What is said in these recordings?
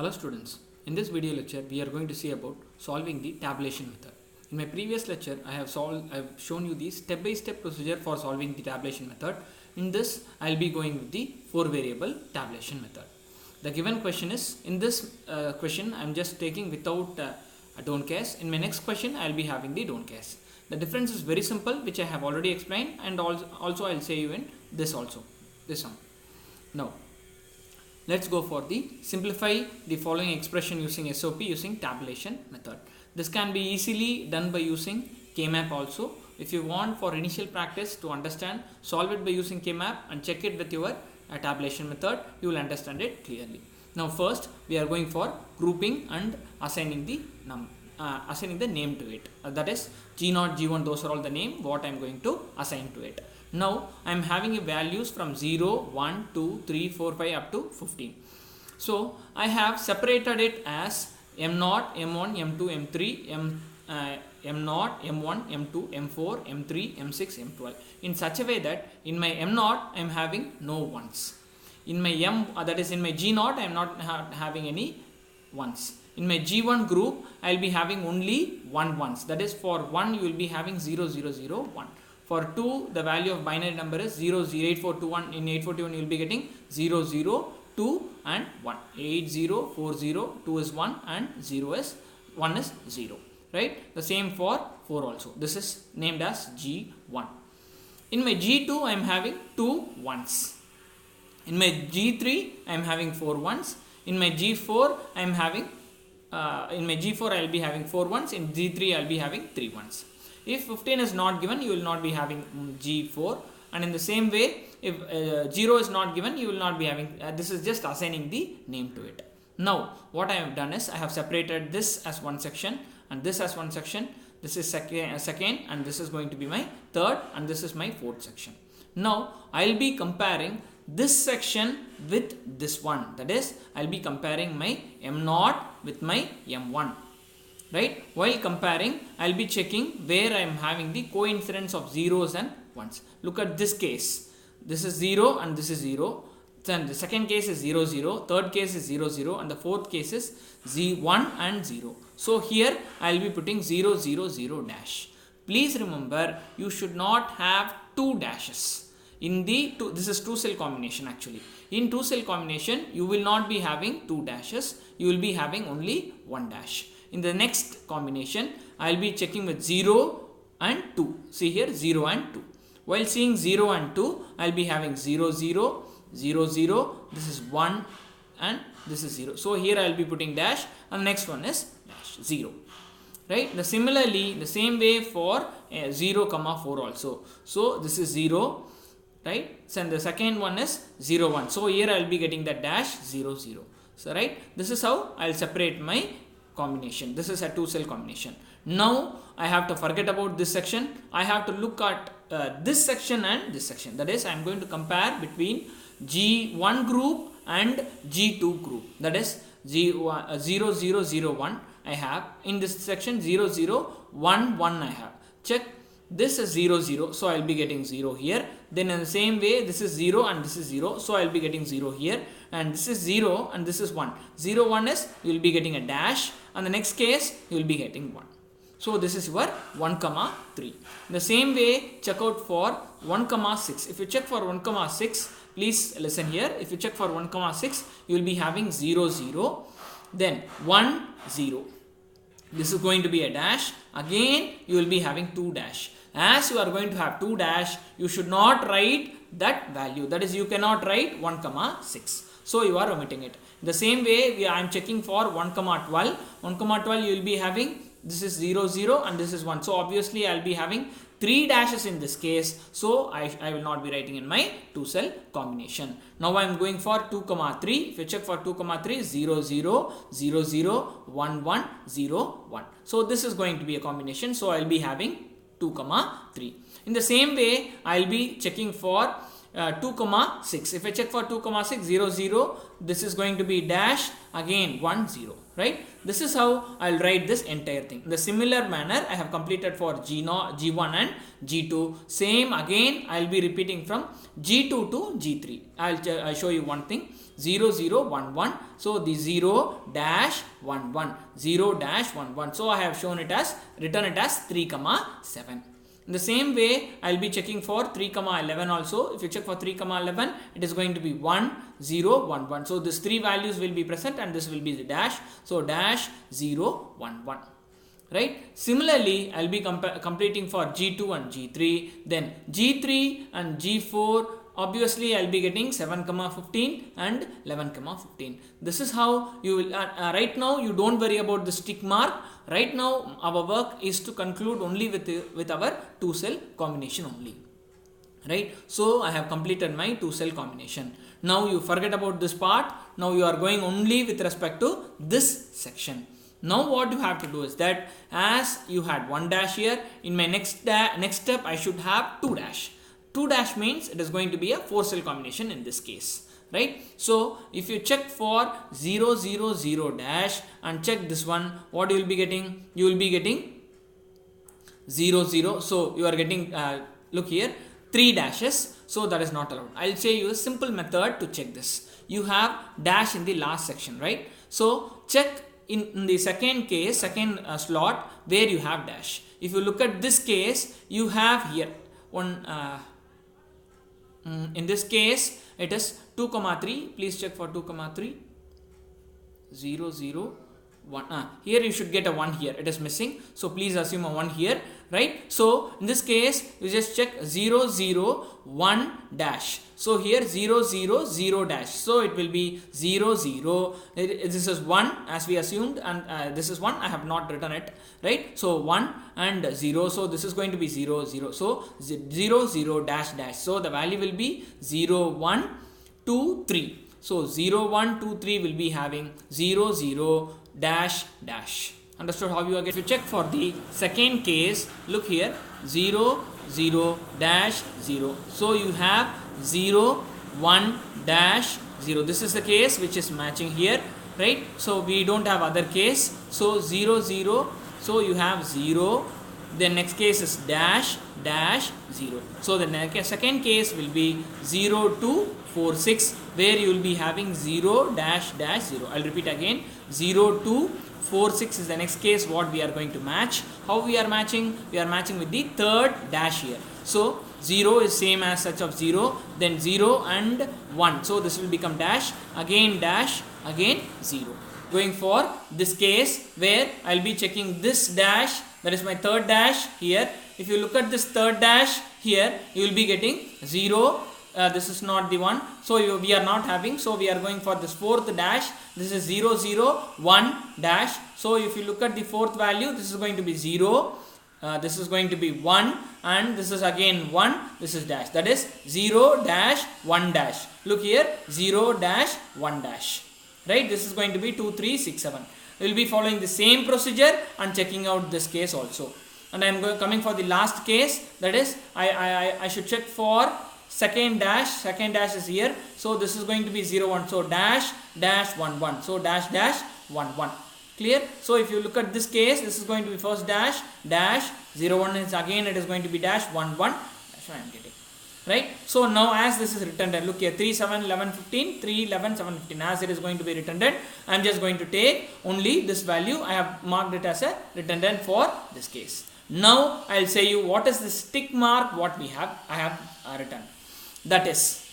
Hello students, in this video lecture we are going to see about solving the tabulation method. In my previous lecture I have shown you the step-by-step procedure for solving the tabulation method. In this I will be going with the 4 variable tabulation method. The given question is, in this question I am just taking without a don't case. In my next question I will be having the don't case. The difference is very simple, which I have already explained, and also I will say you in this sum. Now let's go for the simplify the following expression using SOP using tabulation method. This can be easily done by using K-map also. If you want for initial practice to understand, solve it by using K-map and check it with your tabulation method. You will understand it clearly. Now first we are going for grouping and assigning the name to it. That is G0, G1, those are all the name what I am going to assign to it. Now I am having a values from 0, 1, 2, 3, 4, 5 up to 15. So I have separated it as M0, M1, M2, M3, M0, M1, M2, M4, M3, M6, M12. In such a way that in my M0 I am having no ones. In my that is in my G0 I am not having any ones. In my G1 group I will be having only one ones. That is for 1 you will be having 0, 0, 0, 1. For 2, the value of binary number is 0, 0, 8421. In 8421, you will be getting 0, 0, 2 and 1. 80, 40, 2 is 1 and 1 is 0. Right? The same for 4 also. This is named as G1. In my G2, I am having 2 ones. In my G3, I am having 4 ones. In my G4, I am having I will be having 4 ones. In G3, I will be having 3 ones. If 15 is not given, you will not be having G4, and in the same way, if 0 is not given, you will not be having, this is just assigning the name to it. Now, what I have done is, I have separated this as one section, and this as one section, this is second, and this is going to be my third, and this is my fourth section. Now, I will be comparing this section with this one, that is, I will be comparing my M0 with my M1. Right? While comparing, I will be checking where I am having the coincidence of zeros and ones. Look at this case. This is 0 and this is 0. Then the second case is 0, 0. Third case is 0, 0. And the fourth case is 1 and 0. So here I will be putting 0, 0, 0 dash. Please remember, you should not have 2 dashes. In the this is 2 cell combination actually. In 2 cell combination, you will not be having 2 dashes. You will be having only 1 dash. In the next combination, I will be checking with 0 and 2. See here 0 and 2. While seeing 0 and 2, I will be having 0, 0, 0, 0. This is 1 and this is 0. So here I will be putting dash, and the next one is dash 0. Right? Similarly, the same way for 0, 4 also. So this is 0. Right? So and the second one is 0, 1. So here I will be getting the dash 0, 0. So right? This is how I will separate my combination. This is a 2 cell combination. Now I have to forget about this section. I have to look at this section and this section. That is, I am going to compare between G1 group and G2 group. That is 0, 0, 0, 1 I have. In this section 0, 0, 1, 1 I have. Check. This is 0, 0. So I will be getting 0 here. Then in the same way, this is 0 and this is 0. So I will be getting 0 here. And this is 0 and this is 1. 0, 1 is, you will be getting a dash. And the next case, you will be getting 1. So this is your 1, 3. The same way, check out for 1, 6. If you check for 1, 6, please listen here. If you check for 1, 6, you will be having 0, 0. Then 1, 0. This is going to be a dash. Again, you will be having 2 dash. As you are going to have 2 dash, you should not write that value. That is, you cannot write 1, 6. So you are omitting it. The same way, I am checking for 1, 12. 1, 12, you will be having, this is 0, 0 and this is 1. So obviously, I will be having 3 dashes in this case. So I will not be writing in my 2 cell combination. Now I am going for 2, 3. If you check for 2, 3, 0, 0, 0, 0, 1, 1, 0, 1. So this is going to be a combination. So I will be having 2, 3. In the same way, I will be checking for 2 comma 6. If I check for 2 comma 6, 0 0, this is going to be dash, again 1 0, right? This is how I'll write this entire thing. In the similar manner I have completed for G0, G1 and G2. Same again I'll be repeating from G2 to G3. I'll show you one thing. 0 0 1 1, so the 0 dash 1 1, 0 dash 1 1, so I have shown it as, written it as 3 comma 7. In the same way I'll be checking for 3 comma 11 also. If you check for 3 comma 11, it is going to be 1 0 1 1, so these three values will be present and this will be the dash, so dash 0 1 1, right? Similarly I'll be completing for G2 and G3, then G3 and G4. Obviously I'll be getting 7 comma 15 and 11 comma 15. This is how you will, right now you don't worry about the tick mark. Right now our work is to conclude only with our 2 cell combination only, right? So I have completed my 2 cell combination. Now you forget about this part. Now you are going only with respect to this section. Now what you have to do is that, as you had 1 dash here, in my next step I should have 2 dash. 2 dash means it is going to be a 4 cell combination in this case, right? So if you check for 0 0 0 dash and check this one, what you will be getting? You will be getting 0 0. So you are getting, look here, 3 dashes. So that is not allowed. I'll show you a simple method to check this. You have dash in the last section, right? So check in the second case, second slot where you have dash. If you look at this case, you have here one. In this case it is 2 comma 3. Please check for 2 comma 3. 0 0 1. Here you should get a 1 here. It is missing. So please assume a 1 here, right? So in this case you just check 0 0 1 dash. So here 0 0 0 dash. So it will be 0 0. This is 1 as we assumed, and this is 1. I have not written it, right? So 1 and 0. So this is going to be 0 0. So 0 0 dash dash. So the value will be 0 1 2 3. So 0 1 2 3 will be having 0 0 dash dash. Understood how you are getting? If you check for the second case, look here, 0 0 dash 0. So you have 0 1 dash 0. This is the case which is matching here, right? So we don't have other case. So 0 0. So you have 0. The next case is dash dash 0. So the second case will be 0 2 4 6, where you will be having 0 dash dash 0. I'll repeat again, 0 2 4 6 is the next case what we are going to match. How we are matching? We are matching with the third dash here. So 0 is same as such of 0, then 0 and 1. So this will become dash, again 0. Going for this case where I'll be checking this dash, that is my third dash here. If you look at this third dash here, you will be getting 0. This is not the one, so we are not having, so we are going for this fourth dash. This is 0 0 1 dash. So if you look at the fourth value, this is going to be 0, this is going to be 1, and this is again 1, this is dash, that is 0 dash 1 dash. Look here, 0 dash 1 dash, right? This is going to be 2 3 6 7. We will be following the same procedure and checking out this case also. And I am coming for the last case, that is I should check for second dash is here. So this is going to be 0 1. So dash dash 1 1. So dash dash 1 1. Clear? So if you look at this case, this is going to be first dash 0 1 is again it is going to be dash 1 1. That's what I am getting. Right? So now as this is written, look here, 3 7 11 15, 3 11 7 15. As it is going to be written, I am just going to take only this value. I have marked it as a written for this case. Now I will say you what is this tick mark what I have written. That is,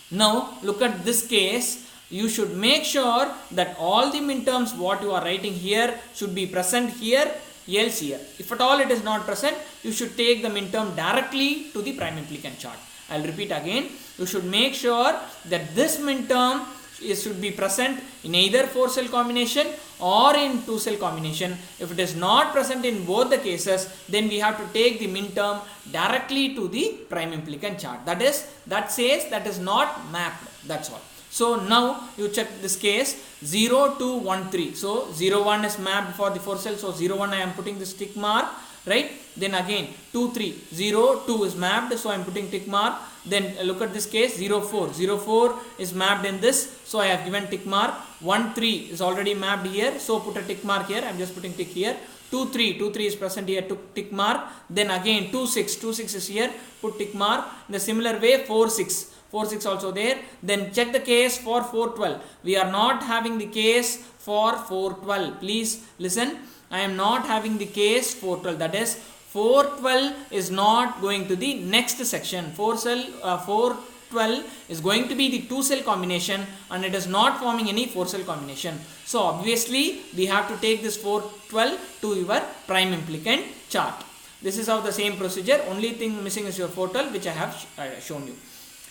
now look at this case. You should make sure that all the minterms what you are writing here should be present here, else here. If at all it is not present, you should take the minterm directly to the prime implicant chart. I will repeat again. You should make sure that this minterm should be present in either 4 cell combination or in 2 cell combination. If it is not present in both the cases, then we have to take the minterm directly to the prime implicant chart. That says that is not mapped. That's all. So now you check this case 0 2 1 3. So 0 1 is mapped for the 4 cell. So 0 1 I am putting this tick mark. right? Then again 2 3 0 2 is mapped, so I am putting tick mark. Then look at this case, 0 4 0 4 is mapped in this, so I have given tick mark. 1 3 is already mapped here, so put a tick mark here. I am just putting tick here. 2 3 is present here, took tick mark. Then again 2 6 is here, put tick mark. In the similar way 4 6 also there. Then check the case for 412. We are not having the case for 412. Please listen, I am not having the case 412. That is 412 is not going to the next section. 412 is going to be the 2 cell combination, and it is not forming any 4 cell combination. So obviously we have to take this 412 to your prime implicant chart. This is how the same procedure. Only thing missing is your 412, which I have shown you.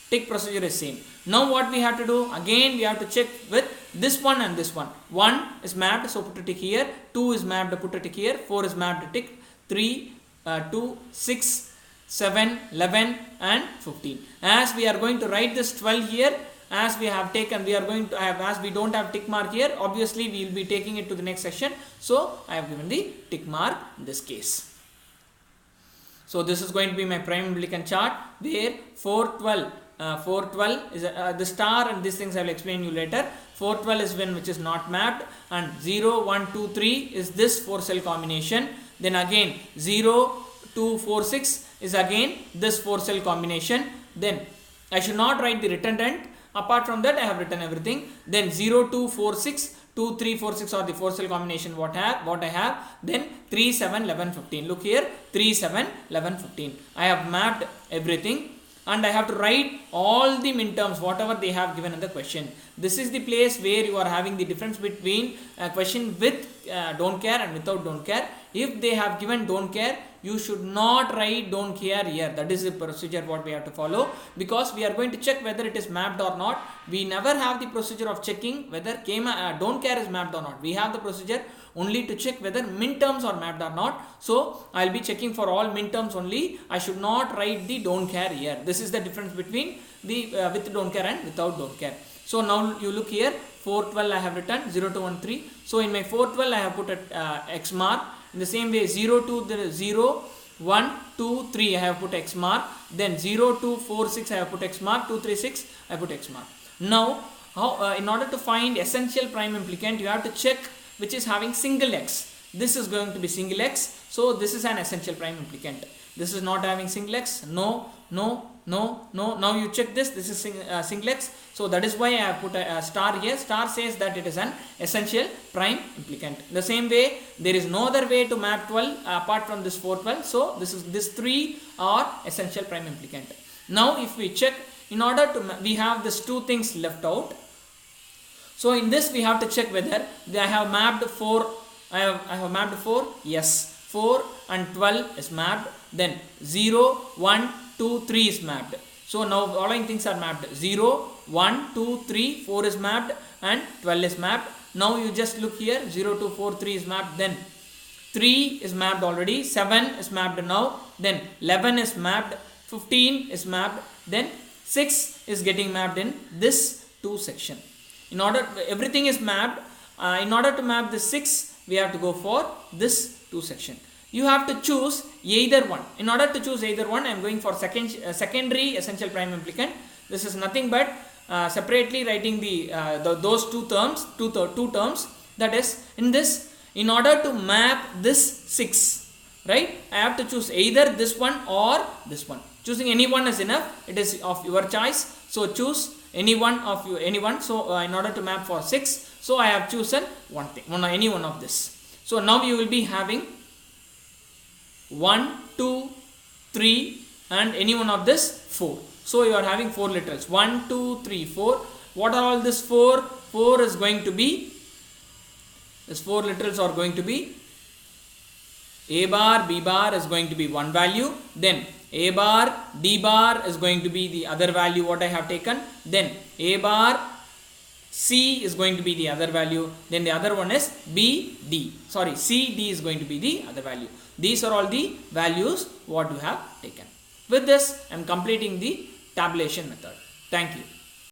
Tick procedure is same. Now what we have to do, again we have to check with this one and this one. 1 is mapped, so put a tick here. 2 is mapped, put a tick here. 4 is mapped, tick. 3 2 6 7 11 and 15. As we are going to write this 12 here, as we have taken, we are going to have, as we don't have tick mark here, obviously we will be taking it to the next section, so I have given the tick mark in this case. So this is going to be my prime implicant chart, where 412 is the star, and these things I will explain you later. 412 is when which is not mapped, and 0 1 2 3 is this 4 cell combination. Then again 0 2 4 6 is again this 4 cell combination. Then I should not write the redundant. Apart from that, I have written everything. Then 0 2 4 6 2 3 4 6 are the 4 cell combination what I have. Then 3 7 11 15. Look here, 3 7 11 15. I have mapped everything, and I have to write all the minterms whatever they have given in the question. This is the place where you are having the difference between a question with don't care and without don't care. If they have given don't care, you should not write don't care here. That is the procedure what we have to follow, because we are going to check whether it is mapped or not. We never have the procedure of checking whether don't care is mapped or not. We have the procedure only to check whether minterms are mapped or not. So I will be checking for all minterms only. I should not write the don't care here. This is the difference between the with don't care and without don't care. So now you look here, 412 I have written, 0 2 1 3. So in my 412 I have put a X mark. In the same way 0 2 there is 0 1 2 3 I have put X mark. Then 0 2 4 6 I have put X mark. 2 3 6 I put X mark. Now how, in order to find essential prime implicant, you have to check which is having single X. This is going to be single X, so this is an essential prime implicant. This is not having single X. No. Now you check this. This is single X. So that is why I have put a star here. Star says that it is an essential prime implicant. The same way, there is no other way to map 12 apart from this 412. So this 3 are essential prime implicant. Now if we check, in order to we have these 2 things left out. So in this we have to check whether I have mapped 4. I have mapped 4. Yes, 4 and 12 is mapped. Then 0 1 2 3 is mapped. So now following things are mapped. 0 1 2 3 4 is mapped, and 12 is mapped. Now you just look here, 0 2 4 3 is mapped. Then 3 is mapped already. 7 is mapped now. Then 11 is mapped. 15 is mapped. Then 6 is getting mapped in this 2 section. In order everything is mapped. In order to map the 6, we have to go for this 2 section. You have to choose either one. In order to choose either one, I am going for secondary essential prime implicant. This is nothing but separately writing those two terms. That is, in this, in order to map this 6, right, I have to choose either this one or this one. Choosing any one is enough. It is of your choice. So choose any one. So in order to map for 6, so I have chosen any one of this. So now you will be having 1 2 3 and any one of this 4. So you are having 4 literals, 1 2 3 4. What are all this 4? 4 is going to be, this 4 literals are going to be A bar, B bar is going to be one value. Then A bar, D bar is going to be the other value what I have taken. Then A bar, C is going to be the other value. Then the other one is C, D is going to be the other value. These are all the values what you have taken. With this, I am completing the tabulation method. Thank you.